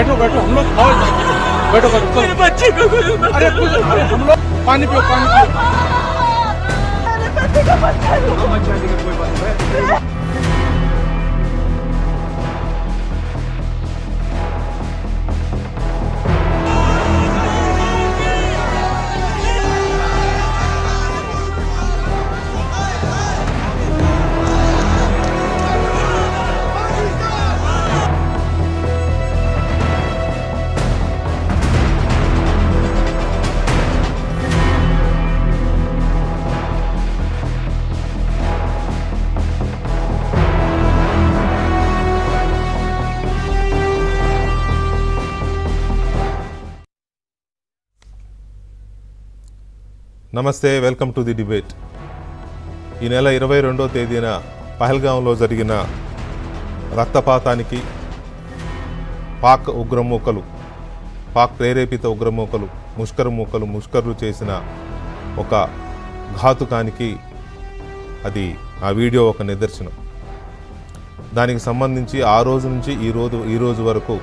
बैठो बैठो, हम लोग खाओ, बैठो बैठो। मेरे बच्चे को अरे हम लोग पानी पियो, पानी पियो। मेरे बच्चे को बचा लो। कोई बात नहीं। నమస్తే, వెల్కమ్ టు ది డిబేట్. ఈ నెల 22వ తేదీన పహల్గాంలో జరిగిన రక్తపాతానికి పాక్ ఉగ్రమూకలు, పాక్ ప్రేరేపిత ఉగ్రమూకలు, ముష్కర్లు చేసిన ఒక ఘాతుకానికి అది ఆ వీడియో ఒక నిదర్శనం. దానికి సంబంధించి ఆ రోజు నుంచి ఈ రోజు వరకు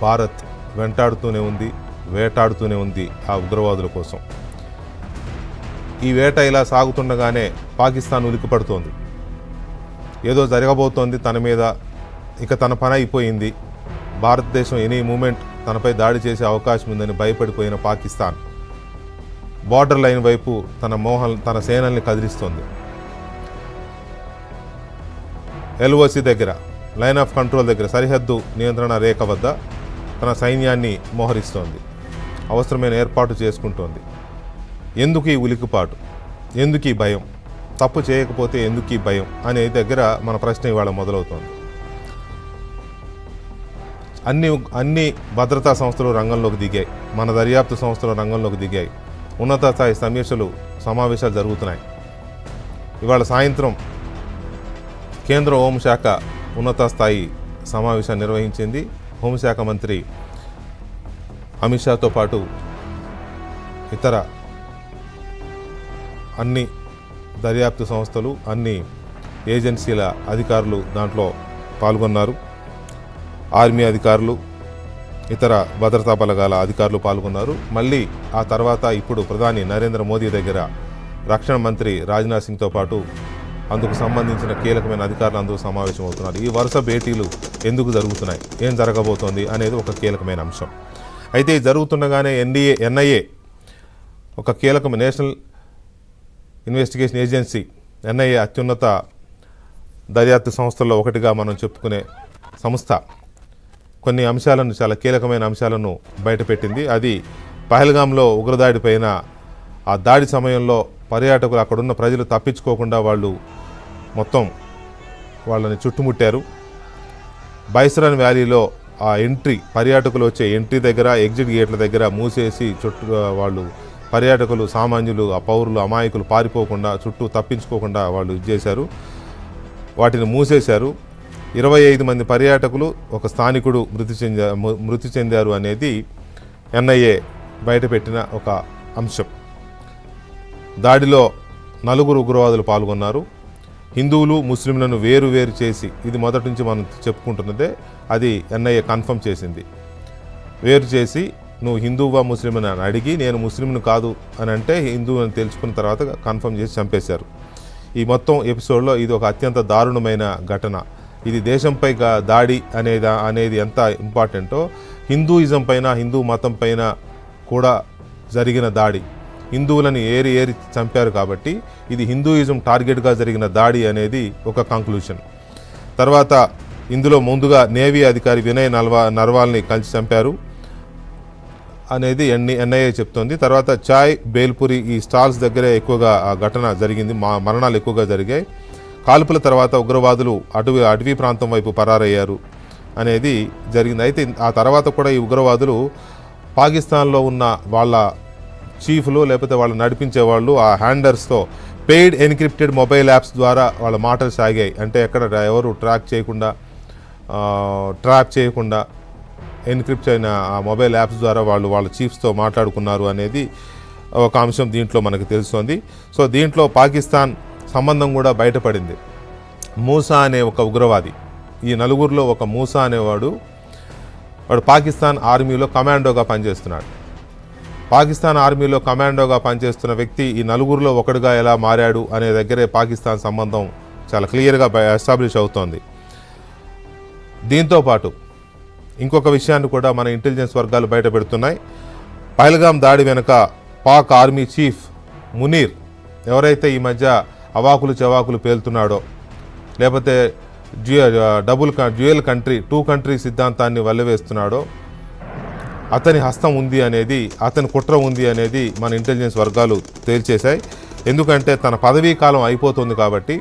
భారత్ వెంటాడుతూనే ఉంది, వేటాడుతూనే ఉంది ఆ ఉగ్రవాదుల కోసం. ఈ వేట ఇలా సాగుతుండగానే పాకిస్తాన్ ఉలిక్కిపడుతోంది. ఏదో జరగబోతోంది తన మీద, ఇక తన పని అయిపోయింది, భారతదేశం ఎనీ మూమెంట్ తనపై దాడి చేసే అవకాశం ఉందని భయపడిపోయిన పాకిస్తాన్ బార్డర్ లైన్ వైపు తన సేనల్ని కదిలిస్తోంది. ఎల్ఓసి దగ్గర, లైన్ ఆఫ్ కంట్రోల్ దగ్గర, సరిహద్దు నియంత్రణ రేఖ వద్ద తన సైన్యాన్ని మోహరిస్తోంది, అవసరమైన ఏర్పాటు చేసుకుంటోంది. ఎందుకు ఈ ఉలికిపాటు, ఎందుకు ఈ భయం, తప్పు చేయకపోతే ఎందుకు ఈ భయం అనే దగ్గర మన ప్రశ్న ఇవాళ మొదలవుతోంది. అన్ని భద్రతా సంస్థలు రంగంలోకి దిగాయి, మన దర్యాప్తు సంస్థలు రంగంలోకి దిగాయి, ఉన్నత స్థాయి సమావేశాలు జరుగుతున్నాయి. ఇవాళ సాయంత్రం కేంద్ర హోంశాఖ ఉన్నత స్థాయి సమావేశాన్ని నిర్వహించింది. హోంశాఖ మంత్రి అమిత్ షాతో పాటు ఇతర అన్ని దర్యాప్తు సంస్థలు, అన్ని ఏజెన్సీల అధికారులు దాంట్లో పాల్గొన్నారు. ఆర్మీ అధికారులు, ఇతర భద్రతా బలగాల అధికారులు పాల్గొన్నారు. మళ్ళీ ఆ తర్వాత ఇప్పుడు ప్రధాని నరేంద్ర మోదీ దగ్గర రక్షణ మంత్రి రాజ్నాథ్ సింగ్తో పాటు అందుకు సంబంధించిన కీలకమైన అధికారులు అందరూ సమావేశం అవుతున్నారు. ఈ వరుస భేటీలు ఎందుకు జరుగుతున్నాయి, ఏం జరగబోతోంది అనేది ఒక కీలకమైన అంశం. అయితే ఇది జరుగుతుండగానే ఎన్ఐఏ, ఒక కీలకమైన నేషనల్ ఇన్వెస్టిగేషన్ ఏజెన్సీ, ఎన్ఐఏ అత్యున్నత దర్యాప్తు సంస్థల్లో ఒకటిగా మనం చెప్పుకునే సంస్థ, కొన్ని అంశాలను, చాలా కీలకమైన అంశాలను బయటపెట్టింది. అది పహల్గాంలో ఉగ్రదాడి పైన, ఆ దాడి సమయంలో పర్యాటకులు, అక్కడున్న ప్రజలు తప్పించుకోకుండా వాళ్ళు మొత్తం వాళ్ళని చుట్టుముట్టారు. బైసరన్ వ్యాలీలో ఆ పర్యాటకులు వచ్చే ఎంట్రీ దగ్గర, ఎగ్జిట్ గేట్ల దగ్గర మూసేసి వాళ్ళు పర్యాటకులు, సామాన్యులు, ఆ పౌరులు, అమాయకులు పారిపోకుండా, చుట్టూ తప్పించుకోకుండా వాళ్ళు చేశారు, వాటిని మూసేశారు. 25 మంది పర్యాటకులు, ఒక స్థానికుడు మృతి చెందారు అనేది ఎన్ఐఏ బయటపెట్టిన ఒక అంశం. దాడిలో 4 ఉగ్రవాదులు పాల్గొన్నారు. హిందువులు, ముస్లింలను వేరు చేసి, ఇది మొదటి నుంచి మనం చెప్పుకుంటున్నదే, అది ఎన్ఐఏ కన్ఫర్మ్ చేసింది. వేరు చేసి, నువ్వు హిందువా ముస్లిం అని అడిగి, నేను ముస్లింను కాదు అని అంటే హిందూ అని తెలుసుకున్న తర్వాత కన్ఫర్మ్ చేసి చంపేశారు. ఈ మొత్తం ఎపిసోడ్లో ఇది ఒక అత్యంత దారుణమైన ఘటన. ఇది దేశంపై దాడి అనేది ఎంత ఇంపార్టెంటో, హిందూయిజం పైన, హిందూ మతం పైన కూడా జరిగిన దాడి. హిందువులను ఏరి చంపారు కాబట్టి ఇది హిందూయిజం టార్గెట్గా జరిగిన దాడి అనేది ఒక కంక్లూషన్. తర్వాత ఇందులో ముందుగా నేవీ అధికారి వినయ్ నర్వాల్ని కలిసి చంపారు అనేది ఎన్ఐఏ చెప్తోంది. తర్వాత చాయ్ బేల్పురి, ఈ స్టాల్స్ దగ్గరే ఎక్కువగా ఆ ఘటన జరిగింది, మరణాలు ఎక్కువగా జరిగాయి. కాల్పుల తర్వాత ఉగ్రవాదులు అటవీ ప్రాంతం వైపు పరారయ్యారు అనేది జరిగింది. అయితే ఆ తర్వాత కూడా ఈ ఉగ్రవాదులు పాకిస్తాన్లో ఉన్న వాళ్ళ చీఫ్లు, లేకపోతే వాళ్ళు నడిపించే వాళ్ళు, ఆ హ్యాండర్స్తో పెయిడ్ ఎన్క్రిప్టెడ్ మొబైల్ యాప్స్ ద్వారా వాళ్ళ మాటలు సాగాయి. అంటే ఎక్కడ ఎవరు ట్రాప్ చేయకుండా ఎన్క్రిప్ట్ అయిన ఆ మొబైల్ యాప్స్ ద్వారా వాళ్ళ చీఫ్స్తో మాట్లాడుకున్నారు అనేది ఒక అంశం దీంట్లో మనకు తెలుస్తోంది. సో దీంట్లో పాకిస్తాన్ సంబంధం కూడా బయటపడింది. మూసా అనే ఒక ఉగ్రవాది, ఈ 4లో ఒక మూసా అనేవాడు వాడు పాకిస్తాన్ ఆర్మీలో కమాండోగా పనిచేస్తున్నాడు. పాకిస్తాన్ ఆర్మీలో కమాండోగా పనిచేస్తున్న వ్యక్తి ఈ నలుగురిలో ఒకడుగా ఎలా మారాడు అనే దగ్గరే పాకిస్తాన్ సంబంధం చాలా క్లియర్గా ఎస్టాబ్లిష్ అవుతోంది. దీంతోపాటు ఇంకొక విషయాన్ని కూడా మన ఇంటెలిజెన్స్ వర్గాలు బయట పెడుతున్నాయి. పహల్గాం దాడి వెనుక పాక్ ఆర్మీ చీఫ్ మునీర్ ఎవరైతే ఈ మధ్య అవాకులు చెవాకులు పేలుతున్నాడో, లేకపోతే డ్యూయల్ కంట్రీ 2 కంట్రీ సిద్ధాంతాన్ని వల్లవేస్తున్నాడో, అతని హస్తం ఉంది అనేది, అతని కుట్ర ఉంది అనేది మన ఇంటెలిజెన్స్ వర్గాలు తేల్చేశాయి. ఎందుకంటే తన పదవీ కాలం అయిపోతుంది కాబట్టి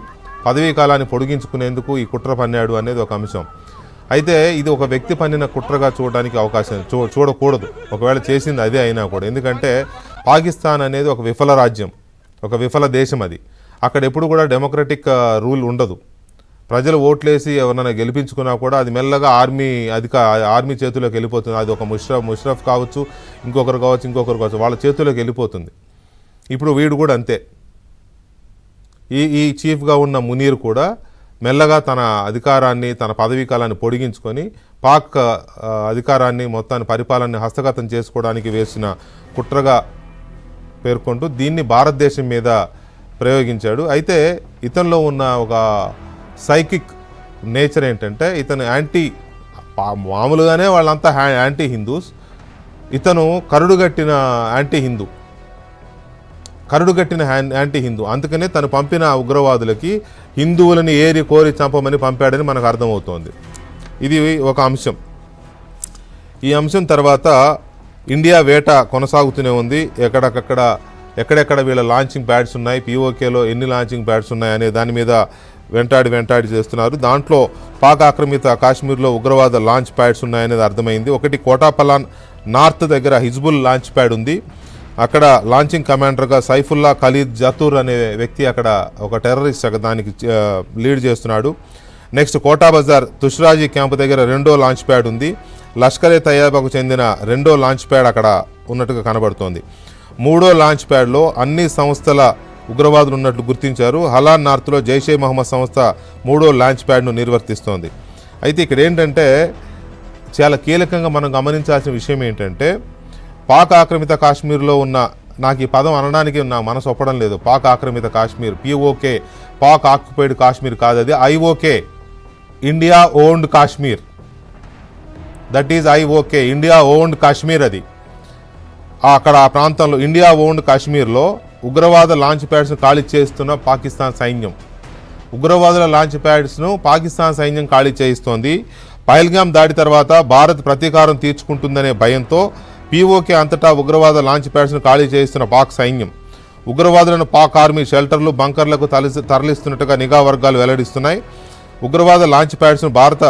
పదవీ కాలాన్ని పొడిగించుకునేందుకు ఈ కుట్ర పన్నాడు అనేది ఒక అంశం. అయితే ఇది ఒక వ్యక్తి పన్నిన కుట్రగా చూడడానికి అవకాశం చూడకూడదు, ఒకవేళ చేసింది అదే అయినా కూడా. ఎందుకంటే పాకిస్తాన్ అనేది ఒక విఫల రాజ్యం, ఒక విఫల దేశం. అది అక్కడ ఎప్పుడు కూడా డెమోక్రటిక్ రూల్ ఉండదు. ప్రజలు ఓట్లేసి ఎవరైనా గెలిపించుకున్నా కూడా అది మెల్లగా ఆర్మీ చేతుల్లోకి వెళ్ళిపోతుంది. అది ఒక ముషరఫ్ కావచ్చు, ఇంకొకరు కావచ్చు, వాళ్ళ చేతుల్లోకి వెళ్ళిపోతుంది. ఇప్పుడు వీడు కూడా అంతే. ఈ చీఫ్గా ఉన్న మునీర్ కూడా మెల్లగా తన అధికారాన్ని, తన పదవీ కాలాన్ని పొడిగించుకొని పాక్ అధికారాన్ని, మొత్తాన్ని, పరిపాలనని హస్తగతం చేసుకోవడానికి వేసిన కుట్రగా పేర్కొంటూ దీన్ని భారతదేశం మీద ప్రయోగించాడు. అయితే ఇతనిలో ఉన్న ఒక సైకిక్ నేచర్ ఏంటంటే, ఇతను మామూలుగానే వాళ్ళంతా యాంటీ హిందూస్, ఇతను కరుడుగట్టిన యాంటీ హిందూ. అందుకనే తను పంపిన ఉగ్రవాదులకి హిందువులని ఏరి కోరి చంపమని పంపాడని మనకు అర్థమవుతోంది. ఇది ఒక అంశం. ఈ అంశం తర్వాత ఇండియా వేట కొనసాగుతూనే ఉంది. ఎక్కడెక్కడ వీళ్ళ లాంచింగ్ ప్యాడ్స్ ఉన్నాయి, పీఓకేలో ఎన్ని లాంచింగ్ ప్యాడ్స్ ఉన్నాయి అనే దాని మీద వెంటాడి చేస్తున్నారు. దాంట్లో పాక్ ఆక్రమిత కాశ్మీర్లో ఉగ్రవాద లాంచ్ ప్యాడ్స్ ఉన్నాయనేది అర్థమైంది. ఒకటి కోటాపలాన్ నార్త్ దగ్గర హిజ్బుల్ లాంచ్ ప్యాడ్ ఉంది. అక్కడ లాంచింగ్ కమాండర్గా సైఫుల్లా ఖలీద్ జతూర్ అనే వ్యక్తి అక్కడ ఒక టెర్రరిస్ట్ దానికి లీడ్ చేస్తున్నాడు. నెక్స్ట్ కోటా బజార్ తుష్రాజీ క్యాంపు దగ్గర 2వ లాంచ్ ప్యాడ్ ఉంది. లష్కరే తయ్యబాకు చెందిన 2వ లాంచ్ ప్యాడ్ అక్కడ ఉన్నట్టుగా కనబడుతోంది. 3వ లాంచ్ ప్యాడ్లో అన్ని సంస్థల ఉగ్రవాదులు ఉన్నట్లు గుర్తించారు. హలాన్ నార్త్లో జైషే మహమ్మద్ సంస్థ 3వ లాంచ్ ప్యాడ్ను నిర్వర్తిస్తోంది. అయితే ఇక్కడ ఏంటంటే చాలా కీలకంగా మనం గమనించాల్సిన విషయం ఏంటంటే, పాక్ ఆక్రమిత కాశ్మీర్లో ఉన్న, నాకు ఈ పదం అనడానికి నా మనసు ఒప్పడం లేదు, పాక్ ఆక్రమిత కాశ్మీర్, పిఓకే, పాక్ ఆక్యుపైడ్ కాశ్మీర్ కాదు, అది IOK, India owned Kashmir. That is IOK, India owned Kashmir. అది అక్కడ ఆ ప్రాంతంలో ఇండియా ఓన్డ్ కాశ్మీర్లో ఉగ్రవాద లాంచ్ ప్యాడ్స్ను ఖాళీ చేస్తున్న పాకిస్తాన్ సైన్యం, ఉగ్రవాదుల లాంచ్ ప్యాడ్స్ను పాకిస్తాన్ సైన్యం ఖాళీ చేయిస్తోంది. పహల్గాం దాడి తర్వాత భారత్ ప్రతీకారం తీర్చుకుంటుందనే భయంతో పీఓకే అంతటా ఉగ్రవాద లాంచ్ ప్యాడ్స్ను ఖాళీ చేయిస్తున్న పాక్ సైన్యం ఉగ్రవాదులను పాక్ ఆర్మీ షెల్టర్లు, బంకర్లకు తరలిస్తున్నట్టుగా నిఘా వర్గాలు వెల్లడిస్తున్నాయి. ఉగ్రవాద లాంచ్ ప్యాడ్స్ను భారత